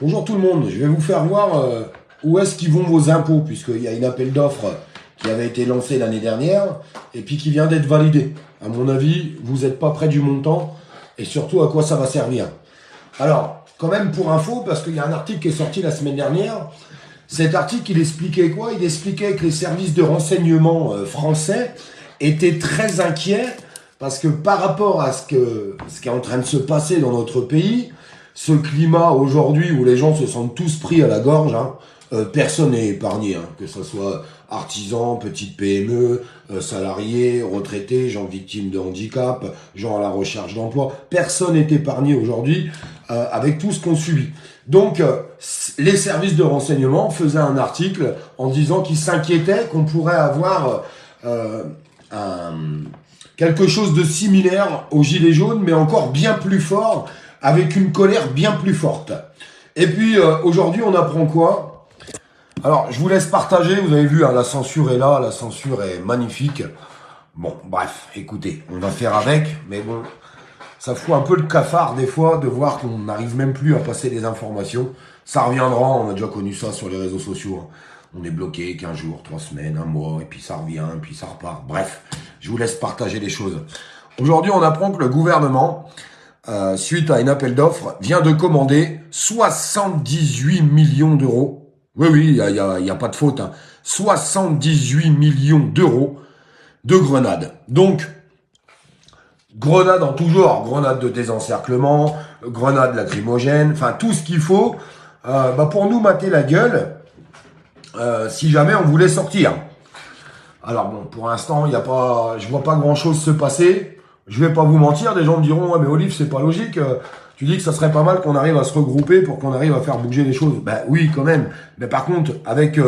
Bonjour tout le monde, je vais vous faire voir où est-ce qu'ils vont vos impôts, puisqu'il y a une appel d'offres qui avait été lancé l'année dernière, et puis qui vient d'être validé. À mon avis, vous n'êtes pas près du montant, et surtout à quoi ça va servir. Alors, quand même pour info, parce qu'il y a un article qui est sorti la semaine dernière, cet article, il expliquait quoi? Il expliquait que les services de renseignement français étaient très inquiets, parce que par rapport à ce qui est en train de se passer dans notre pays, ce climat aujourd'hui où les gens se sentent tous pris à la gorge, hein, personne n'est épargné, hein, que ce soit artisans, petites PME, salariés, retraités, gens victimes de handicap, gens à la recherche d'emploi, personne n'est épargné aujourd'hui avec tout ce qu'on subit. Donc, les services de renseignement faisaient un article en disant qu'ils s'inquiétaient qu'on pourrait avoir quelque chose de similaire aux Gilets jaunes, mais encore bien plus fort, avec une colère bien plus forte. Et puis, aujourd'hui, on apprend quoi? Alors, je vous laisse partager, vous avez vu, hein, la censure est là, la censure est magnifique. Bon, bref, écoutez, on va faire avec, mais bon, ça fout un peu le cafard des fois de voir qu'on n'arrive même plus à passer les informations. Ça reviendra, on a déjà connu ça sur les réseaux sociaux, hein. On est bloqué 15 jours, 3 semaines, un mois, et puis ça revient, et puis ça repart. Bref, je vous laisse partager les choses. Aujourd'hui, on apprend que le gouvernement, suite à un appel d'offres, vient de commander 78 millions d'euros. Oui, oui, il y a pas de faute, hein. 78 millions d'euros de grenades. Donc, grenades en tout genre, grenades de désencerclement, grenades lacrymogènes, enfin tout ce qu'il faut pour nous mater la gueule si jamais on voulait sortir. Alors bon, pour l'instant, je vois pas grand chose se passer. Je vais pas vous mentir, des gens me diront, ouais mais Olive, c'est pas logique. Tu dis que ça serait pas mal qu'on arrive à se regrouper pour qu'on arrive à faire bouger les choses. Ben oui, quand même. Mais par contre, avec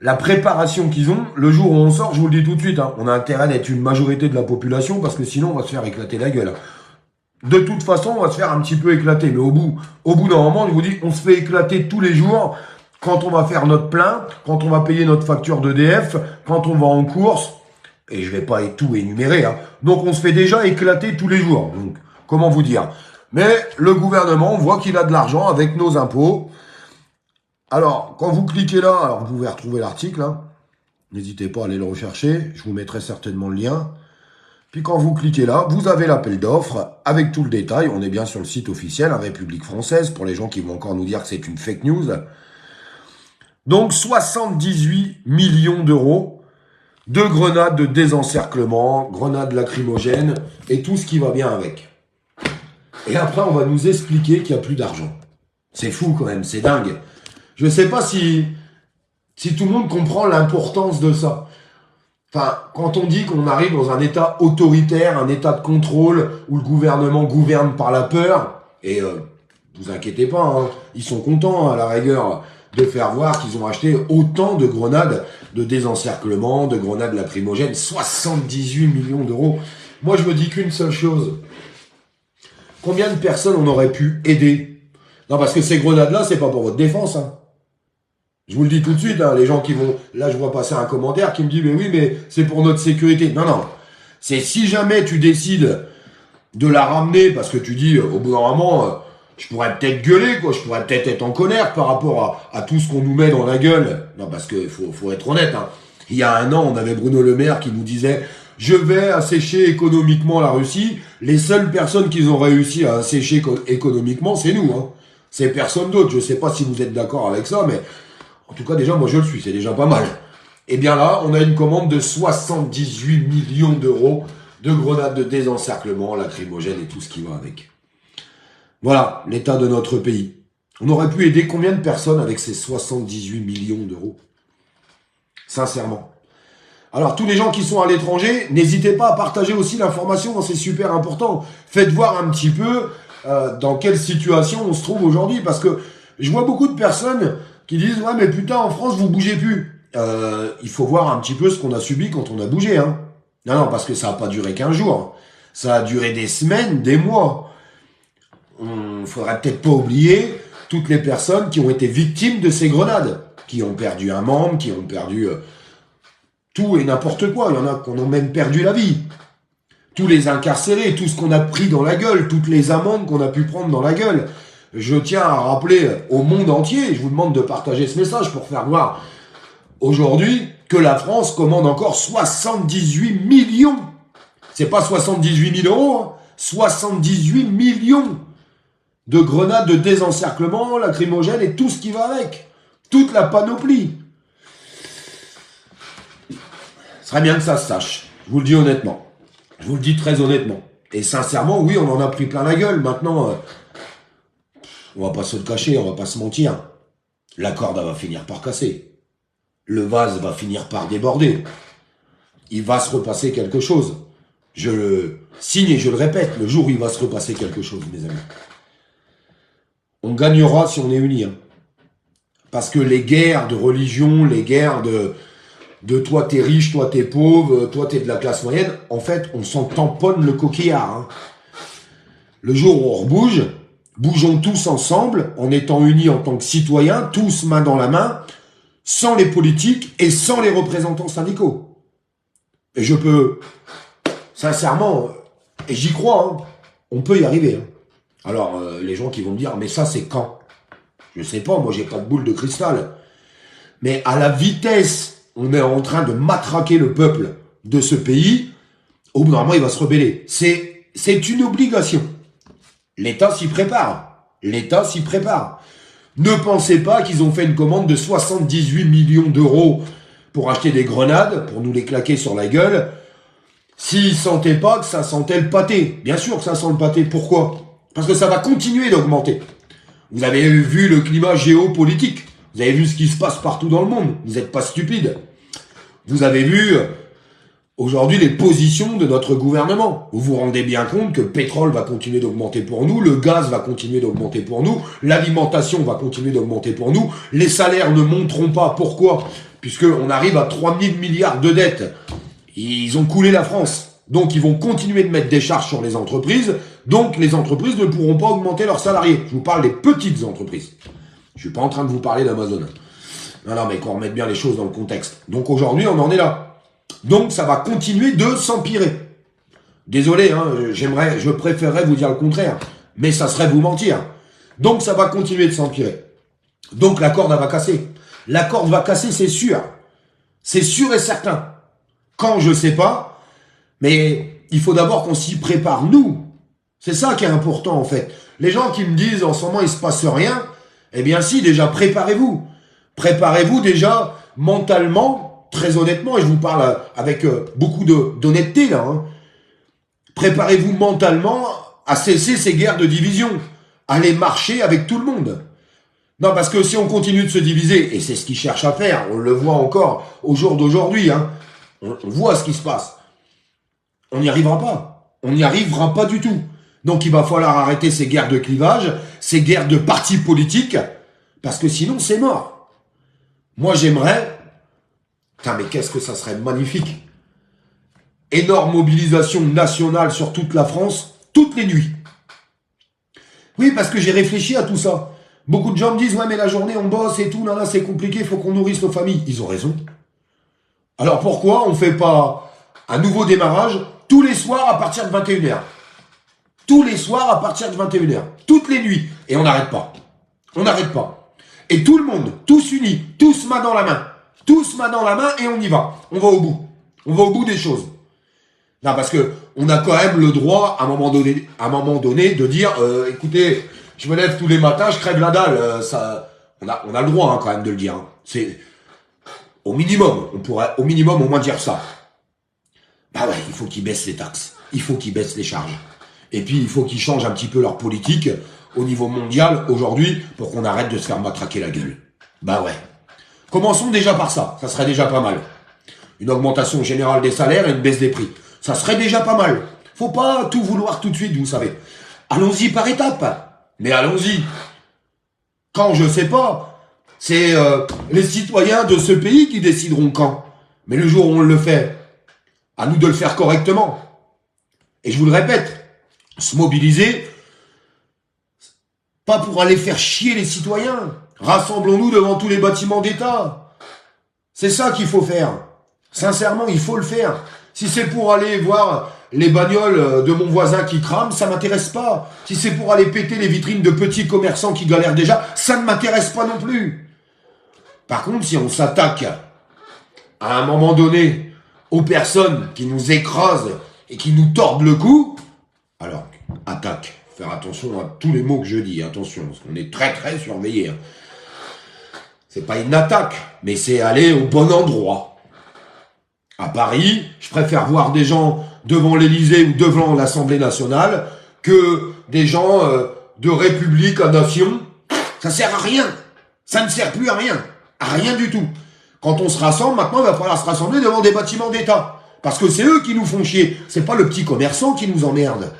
la préparation qu'ils ont, le jour où on sort, je vous le dis tout de suite, hein, on a intérêt d'être une majorité de la population parce que sinon on va se faire éclater la gueule. De toute façon, on va se faire un petit peu éclater. Mais au bout d'un moment, je vous dis, on se fait éclater tous les jours quand on va faire notre plein, quand on va payer notre facture d'EDF, quand on va en course. Et je vais pas tout énumérer, hein. Donc on se fait déjà éclater tous les jours. Donc, comment vous dire? Mais le gouvernement voit qu'il a de l'argent avec nos impôts. Alors, quand vous cliquez là, alors vous pouvez retrouver l'article, hein. N'hésitez pas à aller le rechercher, je vous mettrai certainement le lien. Puis quand vous cliquez là, vous avez l'appel d'offres avec tout le détail. On est bien sur le site officiel, hein, République française, pour les gens qui vont encore nous dire que c'est une fake news. Donc 78 millions d'euros de grenades de désencerclement, grenades lacrymogènes et tout ce qui va bien avec. Et après, on va nous expliquer qu'il n'y a plus d'argent. C'est fou quand même, c'est dingue. Je ne sais pas si tout le monde comprend l'importance de ça. Enfin, quand on dit qu'on arrive dans un état autoritaire, un état de contrôle, où le gouvernement gouverne par la peur, et vous inquiétez pas, hein, ils sont contents à la rigueur de faire voir qu'ils ont acheté autant de grenades de désencerclement, de grenades lacrymogènes, 78 millions d'euros. Moi, je me dis qu'une seule chose. Combien de personnes on aurait pu aider? Non, parce que ces grenades-là, c'est pas pour votre défense, hein. Je vous le dis tout de suite, hein, les gens qui vont... Là, je vois passer un commentaire qui me dit, mais oui, mais c'est pour notre sécurité. Non, non. C'est si jamais tu décides de la ramener, parce que tu dis, au bout d'un moment, je pourrais peut-être gueuler, quoi. Je pourrais peut-être être en colère par rapport à tout ce qu'on nous met dans la gueule. Non, parce que faut être honnête, hein. Il y a un an, on avait Bruno Le Maire qui nous disait, je vais assécher économiquement la Russie. Les seules personnes qui ont réussi à assécher économiquement, c'est nous, hein. C'est personne d'autre. Je sais pas si vous êtes d'accord avec ça, mais... En tout cas, déjà, moi, je le suis. C'est déjà pas mal. Et bien là, on a une commande de 78 millions d'euros de grenades de désencerclement, lacrymogènes et tout ce qui va avec. Voilà l'état de notre pays. On aurait pu aider combien de personnes avec ces 78 millions d'euros? Sincèrement. Alors, tous les gens qui sont à l'étranger, n'hésitez pas à partager aussi l'information. C'est super important. Faites voir un petit peu dans quelle situation on se trouve aujourd'hui. Parce que je vois beaucoup de personnes... qui disent, ouais, mais putain, en France, vous bougez plus. Il faut voir un petit peu ce qu'on a subi quand on a bougé, hein. Non, non, parce que ça n'a pas duré qu'un jour. Ça a duré des semaines, des mois. Faudrait peut-être pas oublier toutes les personnes qui ont été victimes de ces grenades, qui ont perdu un membre, qui ont perdu tout et n'importe quoi. Il y en a qui ont même perdu la vie. Tous les incarcérés, tout ce qu'on a pris dans la gueule, toutes les amendes qu'on a pu prendre dans la gueule. je tiens à rappeler au monde entier, je vous demande de partager ce message pour faire voir aujourd'hui que la France commande encore 78 millions. C'est pas 78 000 euros, hein, 78 millions de grenades de désencerclement, lacrymogènes et tout ce qui va avec. Toute la panoplie. Ce serait bien que ça se sache. Je vous le dis honnêtement. Je vous le dis très honnêtement. Et sincèrement, oui, on en a pris plein la gueule. Maintenant, on va pas se le cacher, on va pas se mentir. La corde va finir par casser. Le vase va finir par déborder. Il va se repasser quelque chose. Je le signe et je le répète, le jour où il va se repasser quelque chose, mes amis. On gagnera si on est unis. Hein. Parce que les guerres de religion, les guerres de toi t'es riche, toi t'es pauvre, toi t'es de la classe moyenne, en fait, on s'en tamponne le coquillard. Hein. Le jour où on rebouge, bougeons tous ensemble, en étant unis en tant que citoyens, tous main dans la main, sans les politiques et sans les représentants syndicaux. Et je peux, sincèrement, et j'y crois, hein, on peut y arriver. Hein. Alors, les gens qui vont me dire, mais ça c'est quand? Je sais pas, moi j'ai pas de boule de cristal. Mais à la vitesse, on est en train de matraquer le peuple de ce pays, au bout d'un moment il va se rebeller. C'est une obligation. L'État s'y prépare. L'État s'y prépare. Ne pensez pas qu'ils ont fait une commande de 78 millions d'euros pour acheter des grenades, pour nous les claquer sur la gueule, s'ils sentaient pas que ça sentait le pâté. Bien sûr que ça sent le pâté. Pourquoi? Parce que ça va continuer d'augmenter. Vous avez vu le climat géopolitique. Vous avez vu ce qui se passe partout dans le monde. Vous n'êtes pas stupides. Vous avez vu aujourd'hui les positions de notre gouvernement. Vous vous rendez bien compte que le pétrole va continuer d'augmenter pour nous, le gaz va continuer d'augmenter pour nous, l'alimentation va continuer d'augmenter pour nous, les salaires ne monteront pas. Pourquoi? Puisqu'on arrive à 3 000 milliards de dettes. Ils ont coulé la France. Donc, ils vont continuer de mettre des charges sur les entreprises. Donc, les entreprises ne pourront pas augmenter leurs salariés. Je vous parle des petites entreprises. Je suis pas en train de vous parler d'Amazon. Non, mais qu'on remette bien les choses dans le contexte. Donc, aujourd'hui, on en est là. Donc, ça va continuer de s'empirer. Désolé, hein, je préférerais vous dire le contraire. Mais ça serait vous mentir. Donc, ça va continuer de s'empirer. Donc, la corde, elle va casser. La corde va casser, c'est sûr. C'est sûr et certain. Quand, je sais pas. Mais il faut d'abord qu'on s'y prépare, nous. C'est ça qui est important, en fait. Les gens qui me disent, en ce moment, il se passe rien. Eh bien, si, déjà, préparez-vous. Préparez-vous déjà, mentalement, très honnêtement, et je vous parle avec beaucoup d'honnêteté, là. Hein. Préparez-vous mentalement à cesser ces guerres de division. Allez marcher avec tout le monde. Non, parce que si on continue de se diviser, et c'est ce qu'ils cherchent à faire, on le voit encore au jour d'aujourd'hui, hein, on voit ce qui se passe. On n'y arrivera pas. On n'y arrivera pas du tout. Donc il va falloir arrêter ces guerres de clivage, ces guerres de partis politiques, parce que sinon c'est mort. Moi j'aimerais... Putain, mais qu'est-ce que ça serait magnifique. Énorme mobilisation nationale sur toute la France, toutes les nuits. Oui, parce que j'ai réfléchi à tout ça. Beaucoup de gens me disent, ouais mais la journée on bosse et tout, là c'est compliqué, il faut qu'on nourrisse nos familles. Ils ont raison. Alors pourquoi on ne fait pas un nouveau démarrage tous les soirs à partir de 21h. Tous les soirs à partir de 21h. Toutes les nuits. Et on n'arrête pas. On n'arrête pas. Et tout le monde, tous unis, tous main dans la main. Tous main dans la main et on y va. On va au bout. On va au bout des choses. Non, parce que on a quand même le droit, à un moment donné, de dire, écoutez, je me lève tous les matins, je crève la dalle. On a le droit hein, quand même de le dire. Hein. C'est au minimum. On pourrait au minimum au moins dire ça. Bah ouais, il faut qu'ils baissent les taxes, il faut qu'ils baissent les charges. Et puis, il faut qu'ils changent un petit peu leur politique au niveau mondial aujourd'hui pour qu'on arrête de se faire matraquer la gueule. Bah ouais. Commençons déjà par ça, ça serait déjà pas mal. Une augmentation générale des salaires et une baisse des prix. Ça serait déjà pas mal. Faut pas tout vouloir tout de suite, vous savez. Allons-y par étapes. Mais allons-y. Quand, je sais pas. C'est les citoyens de ce pays qui décideront quand. Mais le jour où on le fait, à nous de le faire correctement. Et je vous le répète, se mobiliser, pas pour aller faire chier les citoyens. Rassemblons-nous devant tous les bâtiments d'État. C'est ça qu'il faut faire. Sincèrement, il faut le faire. Si c'est pour aller voir les bagnoles de mon voisin qui crament, ça m'intéresse pas. Si c'est pour aller péter les vitrines de petits commerçants qui galèrent déjà, ça ne m'intéresse pas non plus. Par contre, si on s'attaque à un moment donné aux personnes qui nous écrasent et qui nous tordent le cou, alors, attaque. Faire attention à tous les mots que je dis, attention, parce qu'on est très très surveillé. C'est pas une attaque, mais c'est aller au bon endroit. À Paris, je préfère voir des gens devant l'Élysée ou devant l'Assemblée nationale que des gens de République à Nation. Ça sert à rien. Ça ne sert plus à rien. À rien du tout. Quand on se rassemble, maintenant, il va falloir se rassembler devant des bâtiments d'État. Parce que c'est eux qui nous font chier. C'est pas le petit commerçant qui nous emmerde.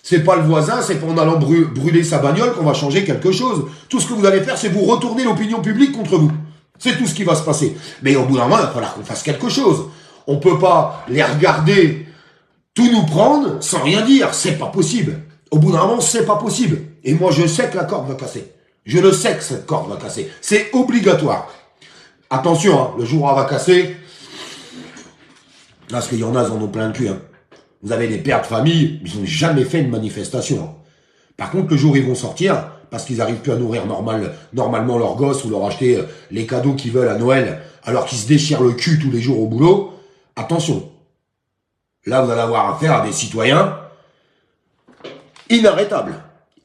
C'est pas le voisin, c'est pas en allant brûler sa bagnole qu'on va changer quelque chose. Tout ce que vous allez faire, c'est vous retourner l'opinion publique contre vous. C'est tout ce qui va se passer. Mais au bout d'un moment, il va falloir qu'on fasse quelque chose. On peut pas les regarder tout nous prendre sans rien dire. C'est pas possible. Au bout d'un moment, c'est pas possible. Et moi, je sais que la corde va casser. Je le sais que cette corde va casser. C'est obligatoire. Attention, hein, le jour où elle va casser, parce qu'il y en a, ils en ont plein de cul, hein. Vous avez des pères de famille, ils n'ont jamais fait une manifestation, hein. Par contre, le jour où ils vont sortir, parce qu'ils n'arrivent plus à nourrir normalement leurs gosses ou leur acheter les cadeaux qu'ils veulent à Noël, alors qu'ils se déchirent le cul tous les jours au boulot, attention. Là, vous allez avoir affaire à des citoyens inarrêtables.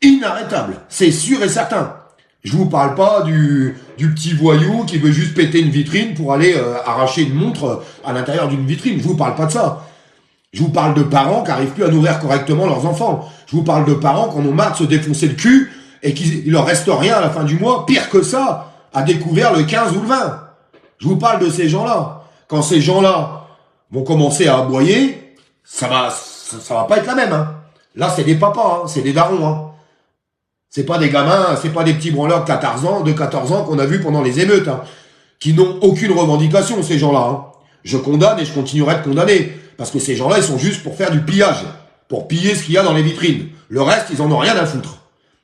Inarrêtables. C'est sûr et certain. Je vous parle pas du petit voyou qui veut juste péter une vitrine pour aller arracher une montre à l'intérieur d'une vitrine. Je vous parle pas de ça. Je vous parle de parents qui n'arrivent plus à nourrir correctement leurs enfants. Je vous parle de parents qui en ont marre de se défoncer le cul et qu'il leur reste rien à la fin du mois. Pire que ça, à découvert le 15 ou le 20. Je vous parle de ces gens-là. Quand ces gens-là vont commencer à aboyer, ça va pas être la même, hein. Là, c'est des papas, hein, c'est des darons, hein. C'est pas des gamins, c'est pas des petits branleurs de 14 ans qu'on a vus pendant les émeutes, hein, qui n'ont aucune revendication, ces gens-là, hein. Je condamne et je continuerai de condamner. Parce que ces gens-là, ils sont juste pour faire du pillage. Pour piller ce qu'il y a dans les vitrines. Le reste, ils en ont rien à foutre.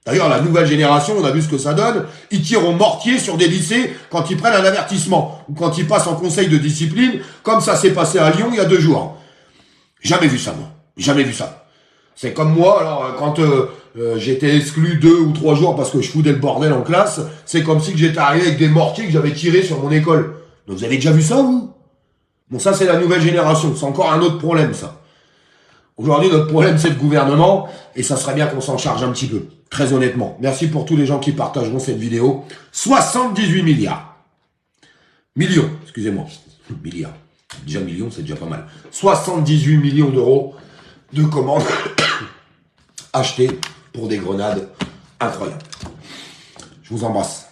D'ailleurs, la nouvelle génération, on a vu ce que ça donne. Ils tirent au mortier sur des lycées quand ils prennent un avertissement. Ou quand ils passent en conseil de discipline, comme ça s'est passé à Lyon il y a 2 jours. Jamais vu ça, moi. Jamais vu ça. C'est comme moi, alors, quand j'étais exclu 2 ou 3 jours parce que je foutais le bordel en classe, c'est comme si j'étais arrivé avec des mortiers que j'avais tirés sur mon école. Donc, vous avez déjà vu ça, vous? Bon, ça, c'est la nouvelle génération. C'est encore un autre problème, ça. Aujourd'hui, notre problème, c'est le gouvernement, et ça serait bien qu'on s'en charge un petit peu. Très honnêtement. Merci pour tous les gens qui partageront cette vidéo. 78 milliards. Millions, excusez-moi. Milliards. Déjà millions, c'est déjà pas mal. 78 millions d'euros de commandes achetées pour des grenades incroyables. Je vous embrasse.